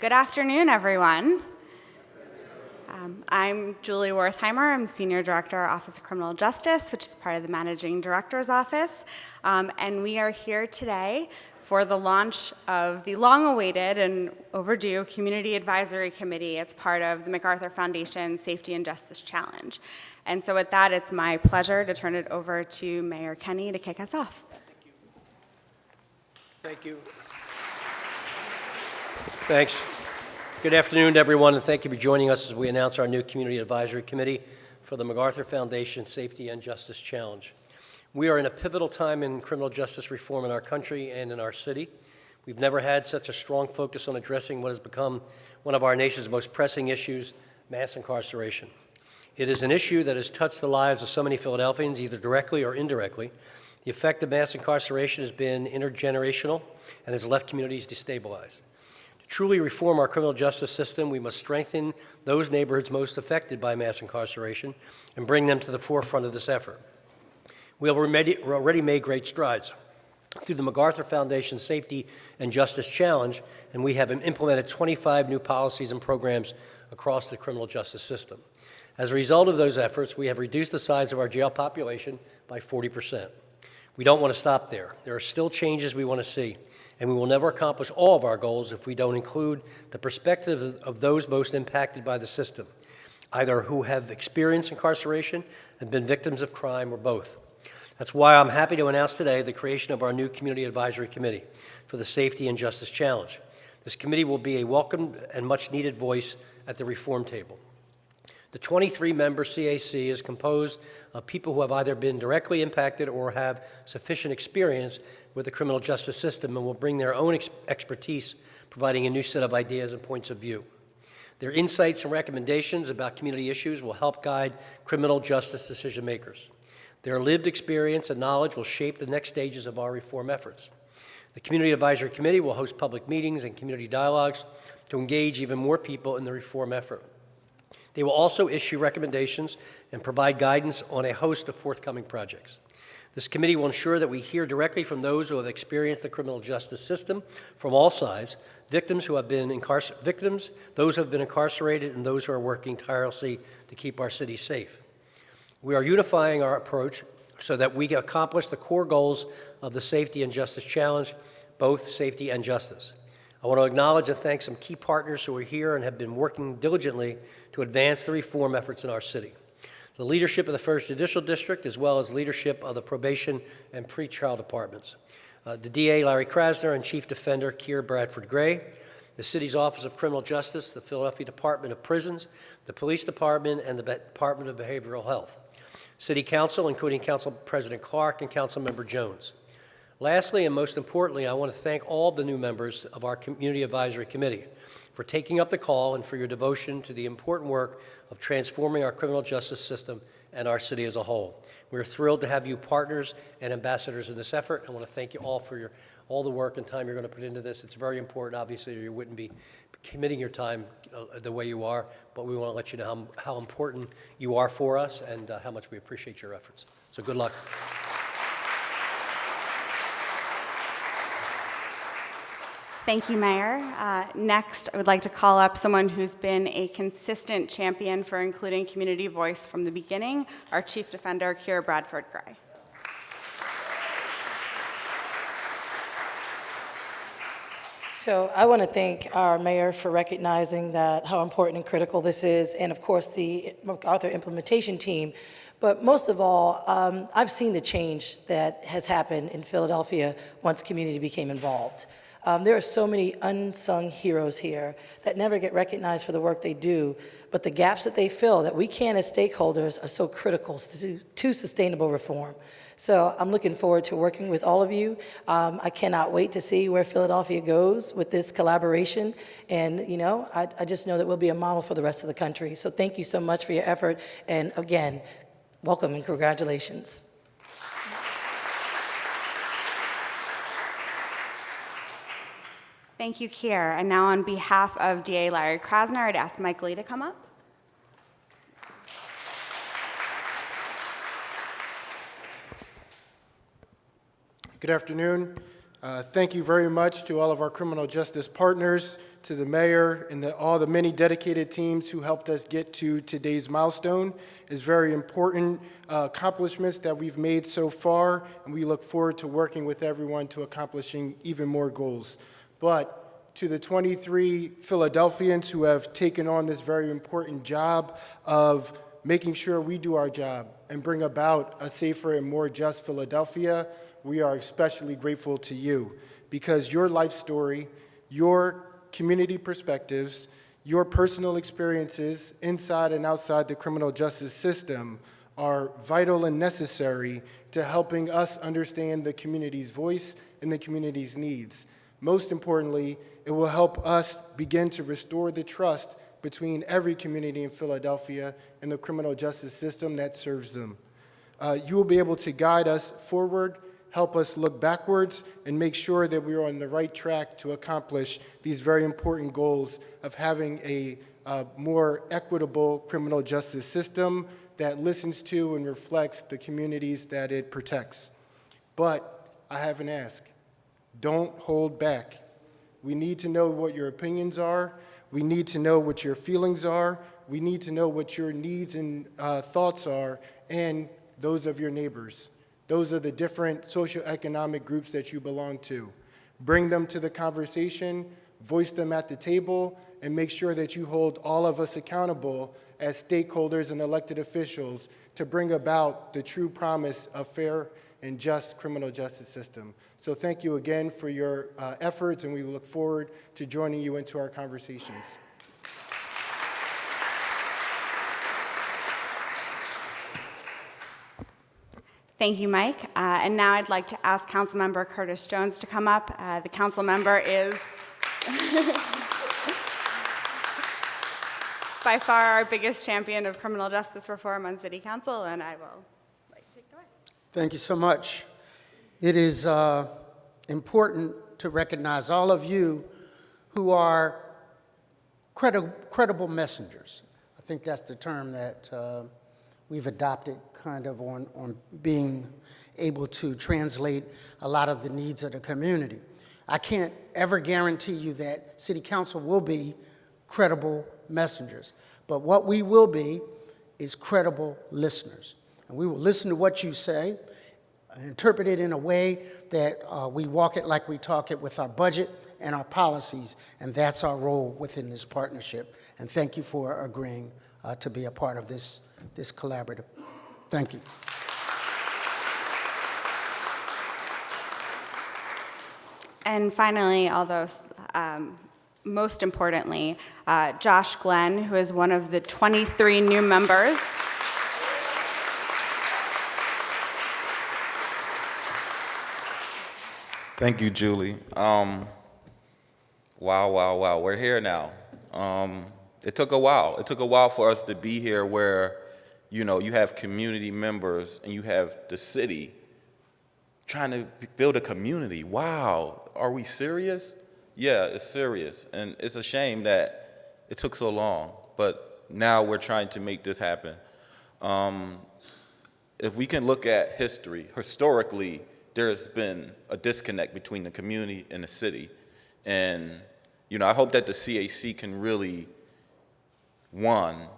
Good afternoon, everyone. I'm Julie Wertheimer. I'm Senior Director, Office of Criminal Justice, which is part of the Managing Director's Office. And we are here today for the launch of the long-awaited and overdue Community Advisory Committee as part of the MacArthur Foundation Safety and Justice Challenge. And so with that, it's my pleasure to turn it over to Mayor Kenney to kick us off. Thank you. Thanks. Good afternoon, everyone, and thank you for joining us as we announce our new Community Advisory Committee for the MacArthur Foundation Safety and Justice Challenge. We are in a pivotal time in criminal justice reform in our country and in our city. We've never had such a strong focus on addressing what has become one of our nation's most pressing issues, mass incarceration. It is an issue that has touched the lives of so many Philadelphians, either directly or indirectly. The effect of mass incarceration has been intergenerational and has left communities destabilized. To truly reform our criminal justice system, we must strengthen those neighborhoods most affected by mass incarceration and bring them to the forefront of this effort. We have already made great strides through the MacArthur Foundation Safety and Justice Challenge, and we have implemented 25 new policies and programs across the criminal justice system. As a result of those efforts, we have reduced the size of our jail population by 40%. We don't want to stop there. There are still changes we want to see, and we will never accomplish all of our goals if we don't include the perspective of those most impacted by the system, either who have experienced incarceration and been victims of crime or both. That's why I'm happy to announce today the creation of our new Community Advisory Committee for the Safety and Justice Challenge. This committee will be a welcomed and much-needed voice at the reform table. The 23-member CAC is composed of people who have either been directly impacted or have sufficient experience with the criminal justice system and will bring their own expertise, providing a new set of ideas and points of view. Their insights and recommendations about community issues will help guide criminal justice decision makers. Their lived experience and knowledge will shape the next stages of our reform efforts. The Community Advisory Committee will host public meetings and community dialogues to engage even more people in the reform effort. They will also issue recommendations and provide guidance on a host of forthcoming projects. This committee will ensure that we hear directly from those who have experienced the criminal justice system from all sides, victims, those who have been incarcerated, and those who are working tirelessly to keep our city safe. We are unifying our approach so that we can accomplish the core goals of the Safety and Justice Challenge, both safety and justice. I want to acknowledge and thank some key partners who are here and have been working diligently to advance the reform efforts in our city. The leadership of the 1st Judicial District, as well as leadership of the probation and pretrial departments. The DA, Larry Krasner, and Chief Defender, Keir Bradford Gray. The city's Office of Criminal Justice, the Philadelphia Department of Prisons, the Police Department, and the Department of Behavioral Health. City Council, including Council President Clark and Councilmember Jones. Lastly, and most importantly, I want to thank all the new members of our Community Advisory Committee for taking up the call and for your devotion to the important work of transforming our criminal justice system and our city as a whole. We're thrilled to have you partners and ambassadors in this effort. I want to thank you all for all the work and time you're going to put into this. It's very important, obviously, or you wouldn't be committing your time the way you are, but we want to let you know how important you are for us and how much we appreciate your efforts. So good luck. Thank you, Mayor. Next, I would like to call up someone who's been a consistent champion for including community voice from the beginning, our Chief Defender, Keir Bradford Gray. So I want to thank our mayor for recognizing that how important and critical this is, and of course the MacArthur implementation team. But most of all, I've seen the change that has happened in Philadelphia once community became involved. There are so many unsung heroes here that never get recognized for the work they do, but the gaps that they fill that we can as stakeholders are so critical to sustainable reform. So I'm looking forward to working with all of you. I cannot wait to see where Philadelphia goes with this collaboration. And, I just know that we'll be a model for the rest of the country. So thank you so much for your effort. And again, welcome and congratulations. Thank you, Keir. And now on behalf of DA Larry Krasner, I'd ask Mike Lee to come up. Good afternoon. Thank you very much to all of our criminal justice partners, to the mayor, and all the many dedicated teams who helped us get to today's milestone. It's very important accomplishments that we've made so far, and we look forward to working with everyone to accomplishing even more goals. But to the 23 Philadelphians who have taken on this very important job of making sure we do our job and bring about a safer and more just Philadelphia, we are especially grateful to you because your life story, your community perspectives, your personal experiences inside and outside the criminal justice system are vital and necessary to helping us understand the community's voice and the community's needs. Most importantly, it will help us begin to restore the trust between every community in Philadelphia and the criminal justice system that serves them. You will be able to guide us forward, help us look backwards, and make sure that we are on the right track to accomplish these very important goals of having a more equitable criminal justice system that listens to and reflects the communities that it protects. But I have an ask. Don't hold back. We need to know what your opinions are. We need to know what your feelings are. We need to know what your needs and thoughts are, and those of your neighbors. Those are the different socioeconomic groups that you belong to. Bring them to the conversation, voice them at the table, and make sure that you hold all of us accountable as stakeholders and elected officials to bring about the true promise of fair and just criminal justice system. So thank you again for your efforts, and we look forward to joining you into our conversations. Thank you, Mike. And now I'd like to ask Councilmember Curtis Jones to come up. The council member is by far our biggest champion of criminal justice reform on City Council, and I will like to take it away. Thank you so much. It is important to recognize all of you who are credible messengers. I think that's the term that we've adopted kind of on being able to translate a lot of the needs of the community. I can't ever guarantee you that City Council will be credible messengers, but what we will be is credible listeners. And we will listen to what you say, interpret it in a way that we walk it like we talk it with our budget and our policies, and that's our role within this partnership. And thank you for agreeing to be a part of this collaborative. Thank you. And finally, although most importantly, Josh Glenn, who is one of the 23 new members. Thank you, Julie. Wow, we're here now. It took a while. It took a while for us to be here where, you know, you have community members and you have the city trying to build a community. Wow, are we serious? Yeah, it's serious. And it's a shame that it took so long, but now we're trying to make this happen. If we can look at history, historically, there's been a disconnect between the community and the city. And, you know, I hope that the CAC can really, one,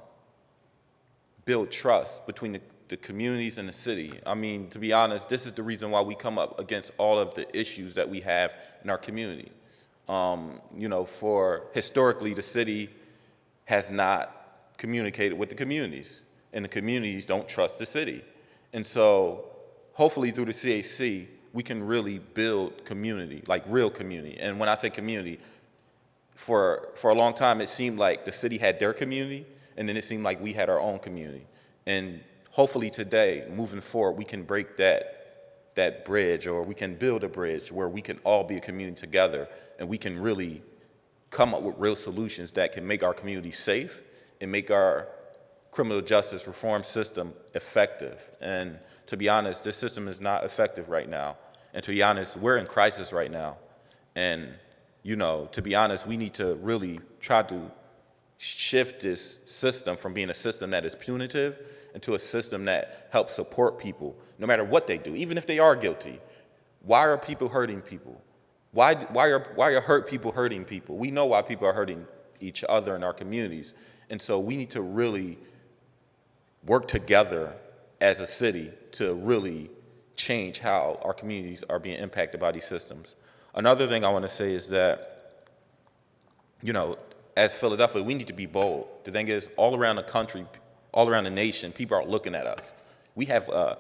build trust between the communities and the city. I mean, to be honest, this is the reason why we come up against all of the issues that we have in our community. You know, for historically, the city has not communicated with the communities, and the communities don't trust the city. And so, hopefully through the CAC, we can really build community, like real community. And when I say community, for a long time, it seemed like the city had their community, and then it seemed like we had our own community. And hopefully today, moving forward, we can break that bridge, or we can build a bridge where we can all be a community together, and we can really come up with real solutions that can make our community safe and make our criminal justice reform system effective. And to be honest, this system is not effective right now. And to be honest, we're in crisis right now. And, you know, to be honest, we need to really try to shift this system from being a system that is punitive into a system that helps support people, no matter what they do, even if they are guilty. Why are people hurting people? Why are hurt people hurting people? We know why people are hurting each other in our communities. And so we need to really work together as a city to really change how our communities are being impacted by these systems. Another thing I want to say is that, you know, as Philadelphia, we need to be bold. The thing is, all around the country, all around the nation, people are looking at us. We have a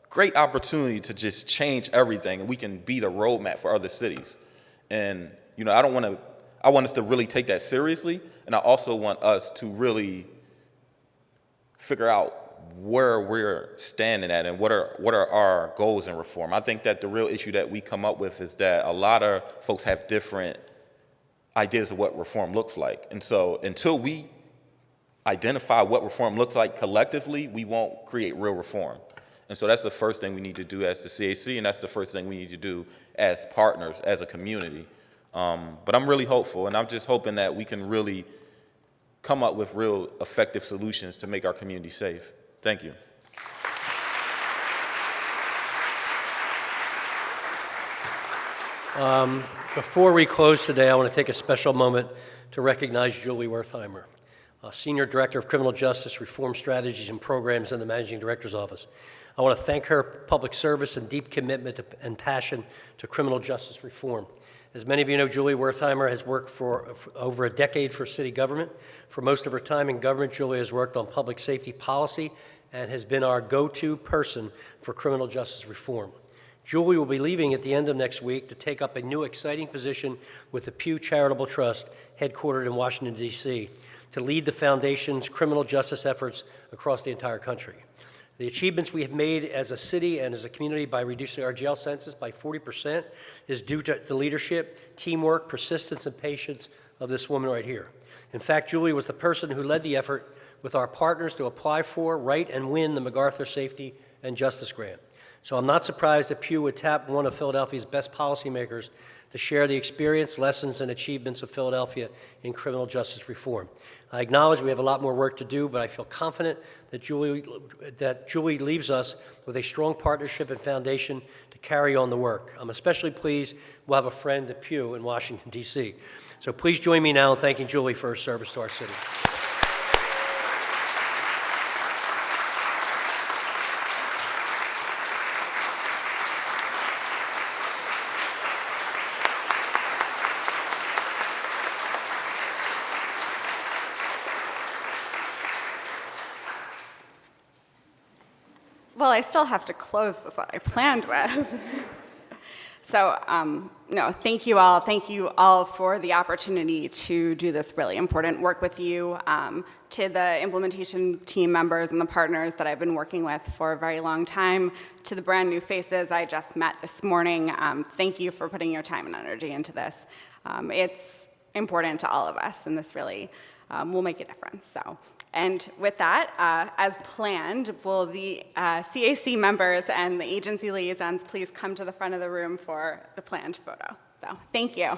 great opportunity to just change everything, and we can be the roadmap for other cities. And, you know, I want us to really take that seriously, and I also want us to really figure out where we're standing at and what are our goals in reform. I think that the real issue that we come up with is that a lot of folks have different ideas of what reform looks like. And so until we identify what reform looks like collectively, we won't create real reform. And so that's the first thing we need to do as the CAC, and that's the first thing we need to do as partners, as a community. But I'm really hopeful, and I'm just hoping that we can really come up with real effective solutions to make our community safe. Thank you. Before we close today, I want to take a special moment to recognize Julie Wertheimer, Senior Director of Criminal Justice Reform Strategies and Programs in the Managing Director's Office. I want to thank her public service and deep commitment and passion to criminal justice reform. As many of you know, Julie Wertheimer has worked for over a decade for city government. For most of her time in government, Julie has worked on public safety policy and has been our go-to person for criminal justice reform. Julie will be leaving at the end of next week to take up a new exciting position with the Pew Charitable Trust, headquartered in Washington, D.C., to lead the foundation's criminal justice efforts across the entire country. The achievements we have made as a city and as a community by reducing our jail census by 40% is due to the leadership, teamwork, persistence, and patience of this woman right here. In fact, Julie was the person who led the effort with our partners to apply for, write, and win the MacArthur Safety and Justice Grant. So I'm not surprised that Pew would tap one of Philadelphia's best policymakers to share the experience, lessons, and achievements of Philadelphia in criminal justice reform. I acknowledge we have a lot more work to do, but I feel confident that Julie leaves us with a strong partnership and foundation to carry on the work. I'm especially pleased we'll have a friend at Pew in Washington, D.C. So please join me now in thanking Julie for her service to our city. Well, I still have to close with what I planned with. So, no, thank you all. Thank you all for the opportunity to do this really important work with you, to the implementation team members and the partners that I've been working with for a very long time, to the brand new faces I just met this morning. Thank you for putting your time and energy into this. It's important to all of us, and this really will make a difference. So. And with that, as planned, will the CAC members and the agency liaisons please come to the front of the room for the planned photo. So thank you.